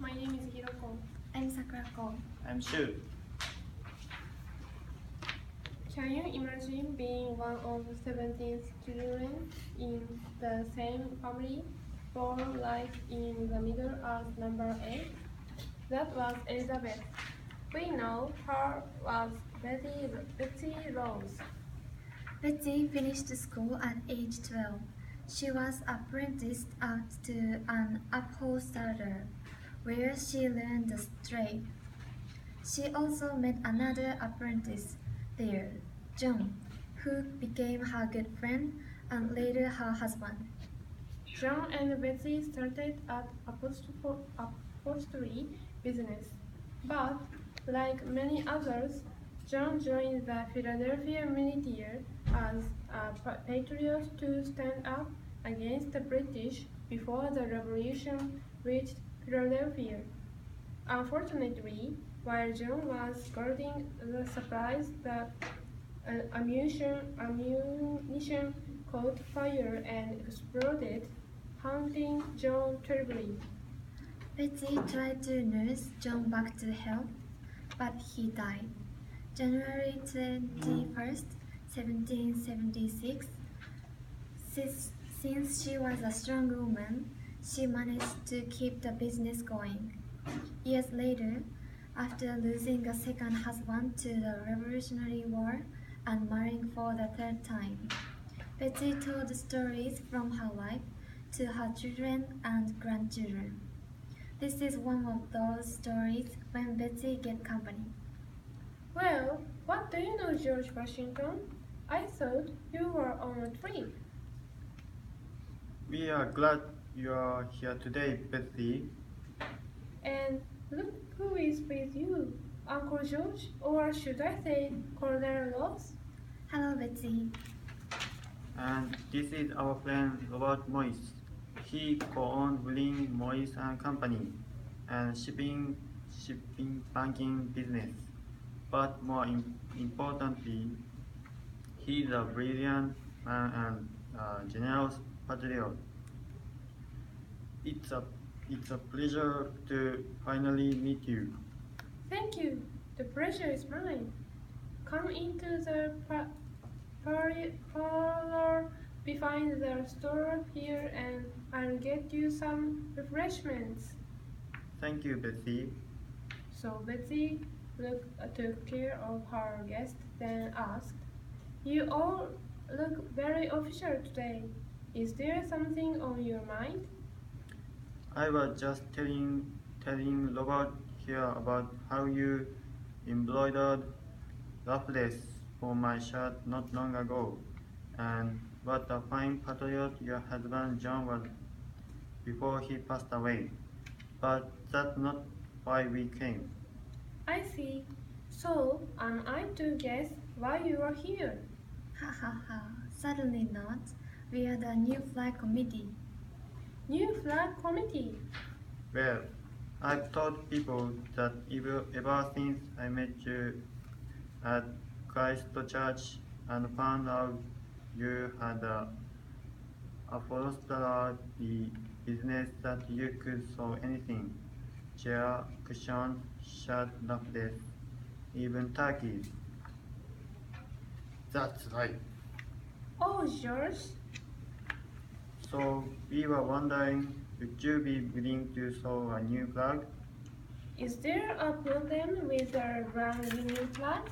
my name is Hiroko. I'm Sakurako. I'm Shu. Can you imagine being one of 17 children in the same family, born right in the middle as number 8? That was Elizabeth. We know her as Betsy Rose. Betsy finished school at age 12. She was apprenticed out to an upholsterer, where she learned the trade. She also met another apprentice there, John, who became her good friend and later her husband. John and Betsy started at upholstery business, but like many others, John joined the Philadelphia military as a patriot to stand up against the British before the Revolution reached Philadelphia. Unfortunately, while John was guarding the supplies, the ammunition caught fire and exploded, haunting John terribly. Betsy tried to nurse John back to health, but he died. January 21st, 1776. Since she was a strong woman, she managed to keep the business going. Years later, after losing a second husband to the Revolutionary War and marrying for the third time, Betsy told stories from her life to her children and grandchildren. This is one of those stories when Betsy gets company. Well, what do you know, George Washington? I thought you were on a trip. We are glad you are here today, Betsy. And look who is with you, Uncle George, or should I say Colonel Ross? Hello, Betsy. And this is our friend Robert Moyes. He co-owned Willing Moyes and Company and shipping banking business. But more importantly, he is a brilliant man and generous patriot. It's a pleasure to finally meet you. Thank you. The pleasure is mine. Come into the parlor behind the store here and I'll get you some refreshments. Thank you, Betsy. So Betsy took care of her guest, then asked, "You all look very official today. Is there something on your mind?" I was just telling Robert here about how you embroidered ruffles for my shirt not long ago, and what a fine patriot your husband John was before he passed away. But that's not why we came. I see. So, am I to guess why you are here? Ha ha ha, certainly not. We are the new flag committee. New flag committee. Well, I've told people that ever since I met you at Christ Church and found out you had a upholstery business that you could sew anything. Chair, cushion, shirt, ruffles, even turkeys. That's right. Oh, George. So we were wondering, would you be willing to sew a new flag? Is there a problem with the Grand Union flag?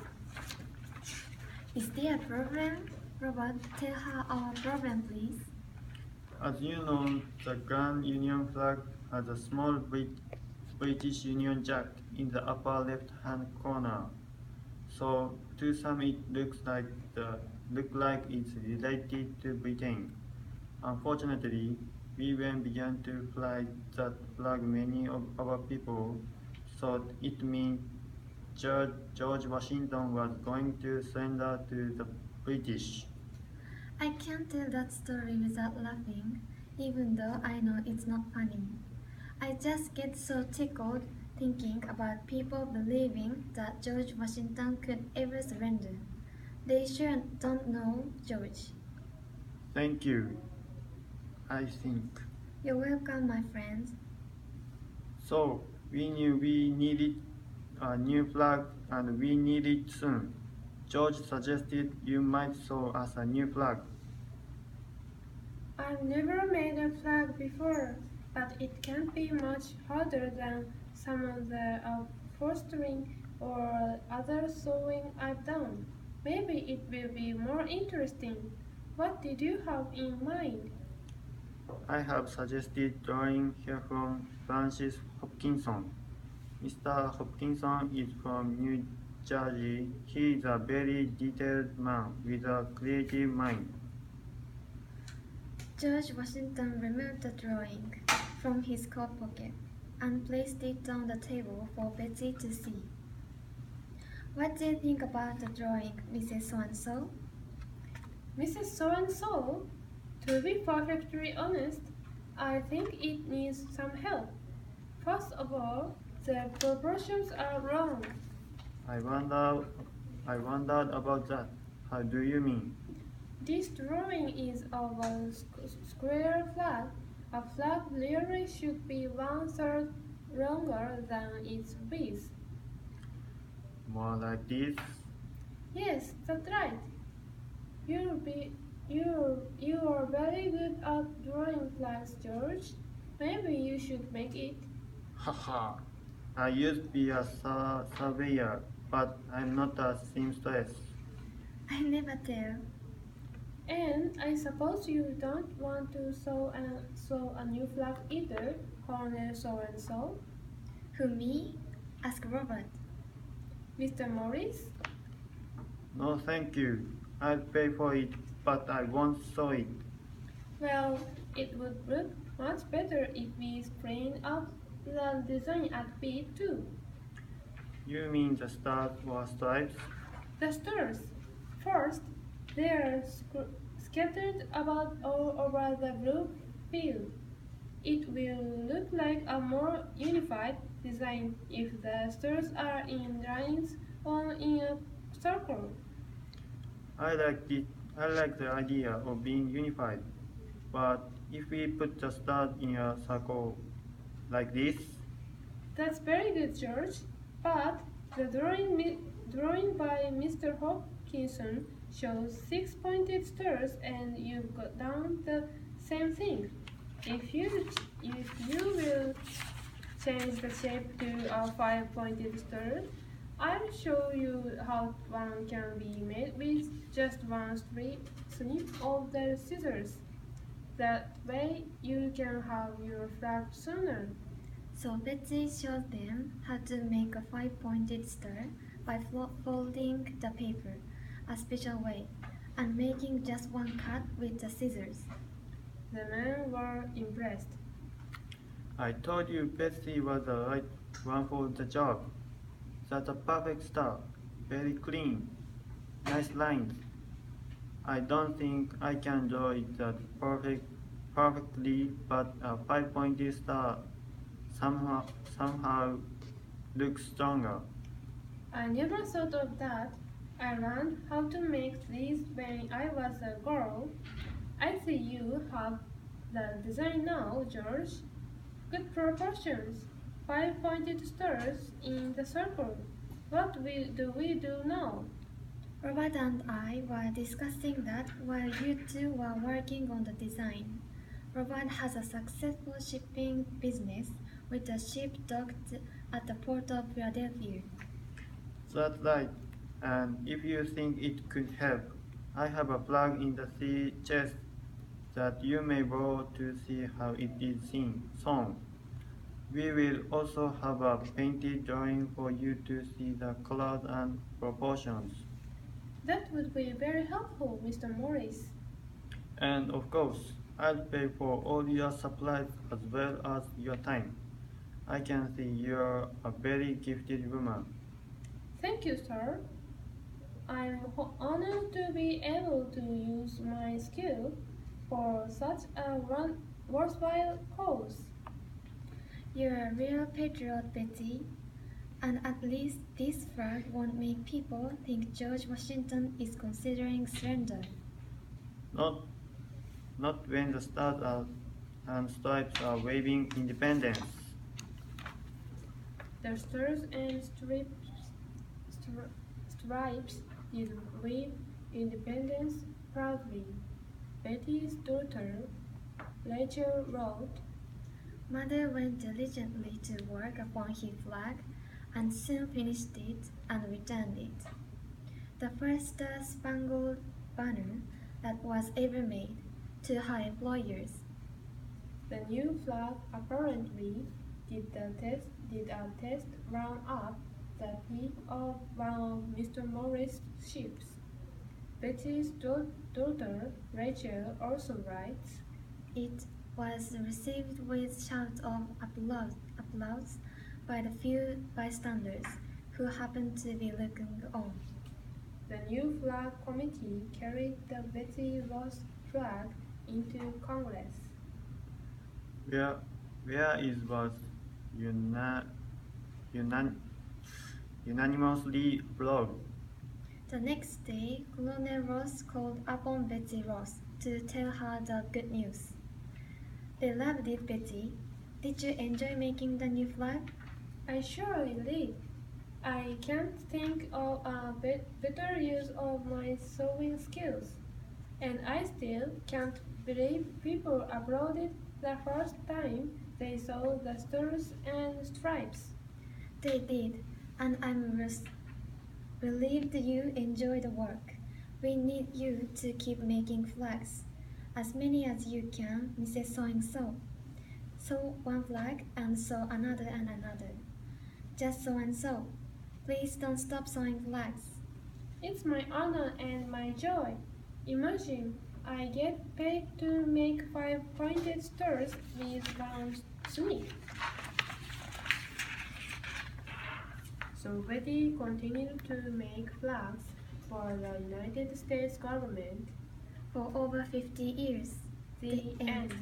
Is there a problem? Robert, tell her our problem, please. As you know, the Grand Union flag has a small British Union Jack in the upper left-hand corner. So to some it looks like it's related to Britain. Unfortunately, we when began to fly that flag, many of our people thought it meant George Washington was going to surrender to the British. I can't tell that story without laughing, even though I know it's not funny. I just get so tickled thinking about people believing that George Washington could ever surrender. They sure don't know George. Thank you, I think. You're welcome, my friends. So, We knew we needed a new flag and we need it soon. George suggested you might sew us a new flag. I've never made a flag before, but it can't be much harder than some of the fostering or other sewing I've done. Maybe it will be more interesting. What did you have in mind? I have suggested drawing here from Francis Hopkinson. Mr. Hopkinson is from New Jersey. He is a very detailed man with a creative mind. George Washington removed the drawing from his coat pocket and placed it on the table for Betsy to see. What do you think about the drawing, Mrs. So-and-so? Mrs. So and so, to be perfectly honest, I think it needs some help. First of all, the proportions are wrong. I wondered about that. How do you mean? This drawing is of a square flag. A flag really should be 1/3 longer than its width. More like this? Yes, that's right. You are very good at drawing flags, George. Maybe you should make it. Haha. I used to be a surveyor, but I'm not a seamstress. I never tell. And I suppose you don't want to sew a new flag either, Colonel So and so. Who, me? Asked Robert. Mr. Morris? No, thank you. I'll pay for it, but I won't sew it. Well, it would look much better if we print out the design at B2. You mean the stars or stripes? The stars. First, they are scattered about all over the blue field. It will look like a more unified design if the stars are in lines or in a circle. I like it. I like the idea of being unified. But if we put the stars in a circle like this, That's very good, George. But the drawing by Mr. Hopkinson shows 6 pointed stars, and you've got down the same thing. If you will change the shape to a 5 pointed star, I'll show you how one can be made with just one snip of the scissors. That way you can have your flag sooner. So Betsy showed them how to make a 5-pointed star by folding the paper a special way and making just one cut with the scissors. The men were impressed. I told you Betsy was the right one for the job. That's a perfect star. Very clean. Nice lines. I don't think I can draw it that perfectly, but a 5 pointed star somehow looks stronger. I never thought of that. I learned how to make these when I was a girl. I see you have the design now, George. Good proportions. 5 pointed stars in the circle. Do we do now? Robert and I were discussing that while you two were working on the design. Robert has a successful shipping business with a ship docked at the port of Philadelphia. That's right. And if you think it could help, I have a plug in the sea chest that you may borrow to see how it is sewn. We will also have a painted drawing for you to see the colors and proportions. That would be very helpful, Mr. Morris. And of course, I'll pay for all your supplies as well as your time. I can see you're a very gifted woman. Thank you, sir. I'm honored to be able to use my skill for such a worthwhile cause. You're a real patriot, Betty. And at least this flag won't make people think George Washington is considering surrender. Not, not when the stars and stripes are waving independence. The stars and stripes did wave independence proudly. Betty's daughter, Rachel, wrote, Mother went diligently to work upon his flag and soon finished it and returned it. The first star-spangled banner that was ever made, to her employers. The new flag apparently did a test run up the peak of one of Mr. Morris' ships. Betty's daughter, Rachel, also writes, It was received with shouts of applause by the few bystanders who happened to be looking on. the new flag committee carried the Betsy Ross flag into Congress. Where it was unanimously approved. The next day, Colonel Ross called upon Betsy Ross to tell her the good news. They loved it, Betsy. Did you enjoy making the new flag? I surely did. I can't think of a better use of my sewing skills. And I still can't believe people applauded the first time they saw the stars and stripes. They did, and I'm relieved you enjoy the work. We need you to keep making flags. As many as you can, Mrs. So-and-so. Sew one flag and sew another and another. Just sew and sew. Please don't stop sewing flags. It's my honor and my joy. Imagine I get paid to make 5-pointed stars with one sweep. So Betty continued to make flags for the United States government. For over 50 years. The end.